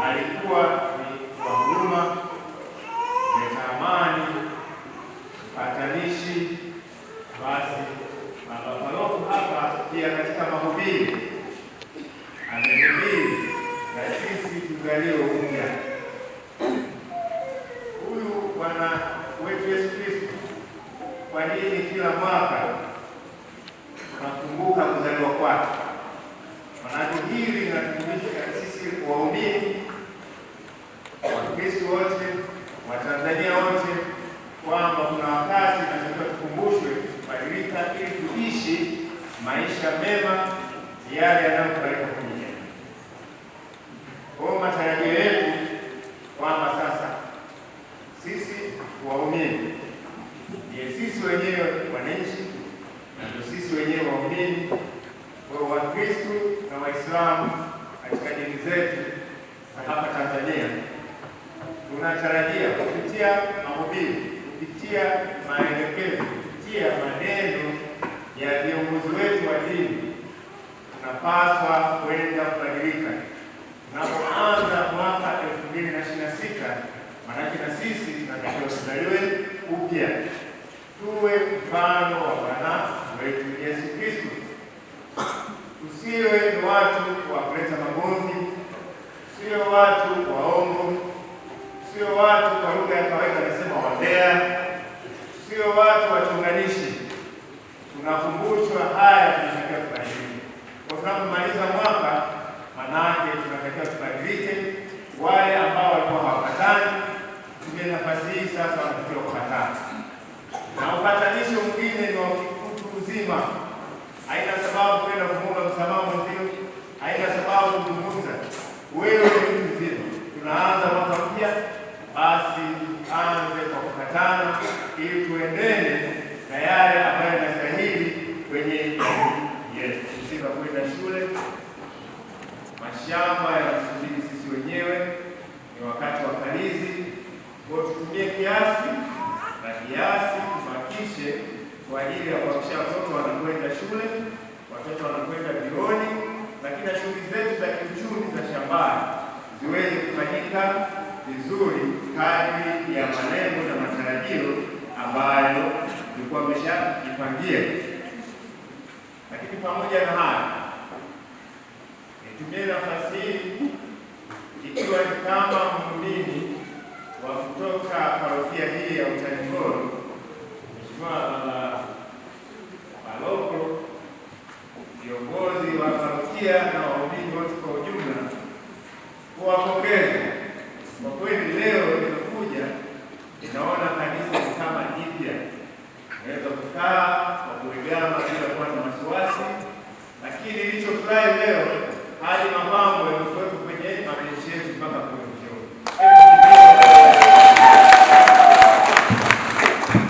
alikuwa ni wa huruma, mleta amani, mpatanishi. Basi Baba Paroko hapa pia katika mahubiri amehubiri na sisi tuzaliwe upya. Huyu Bwana wetu Yesu Kristo, kwa nini kila mwaka tunakumbuka kuzaliwa kwake? Maana hili linatufundisha sisi waumini, Wakristo wote, Watanzania wote, kwamba kuna wakati tunatakiwa tukumbushwe kubadilika ili tuishi maisha mema yale yanayokubalika kwenye jamii. Kwa matarajio yetu kwamba sasa sisi waumini ndiye sisi wenyewe wananchi na ndio sisi wenyewe waumini kwa Wakristo na Waislamu katika dini zetu za hapa Tanzania. Tunatarajia kupitia mahubiri, kupitia maelekezo, kupitia maneno ya viongozi wetu wa dini, tunapaswa kwenda kubadilika. Tunapoanza mwaka 2026, maanake na sisi tunatakiwa tuzaliwe upya, tuwe mfano wa Bwana wetu Yesu Kristo. Tusiwe ni watu wa kuleta magomvi, sio watu waongo, sio watu kwa lugha ya kawaida nasema wambea, sio watu wachunganishi. Tunakumbushwa haya, tunatakiwa tubadilike. Kwa tunapomaliza mwaka, manake tunatakiwa tubadilike. Wale ambao walikuwa hawapatani, tumie nafasi hii sasa wanatakiwa kupatana. Na upatanisho mwingine ni wa mtu uzima. Haina sababu kwenda kumwomba msamaha mwenzio, haina sababu kuzungumza. Wewe ni mtu mzima, tunaanza mwaka mpya, basi anze kwa kupatana ili tuendane na yale ambayo yanastahili kwenye jamii yetu. Sisi kwenda shule, mashamba yanasubiri sisi wenyewe, ni wakati wa palizi. Kwa tutumie kiasi na kiasi tubakishe kwa ajili ya kuhakikisha watoto wanakwenda shule, watoto wanakwenda vioni, lakini na shughuli zetu za kiuchumi za shambani ziweze kufanyika vizuri kadri ya malengo na matarajio ambayo tulikuwa tumeshajipangia. Lakini pamoja na haya, nitumie nafasi hii ikiwa ni kama muumini wa kutoka parokia hii ya Utalingolo, Mheshimiwa Baba Paroko, viongozi wa parokia na waumini wote kwa ujumla, kuwapongeza. Kwa kweli leo nimekuja, ninaona kanisa ni kama jipya. Naweza kukaa kwa kuregama bila kuwa na wasiwasi, lakini nilichofurahi leo hadi mapambo yamekuwepo kwenye mabenchi yetu mpaka kule.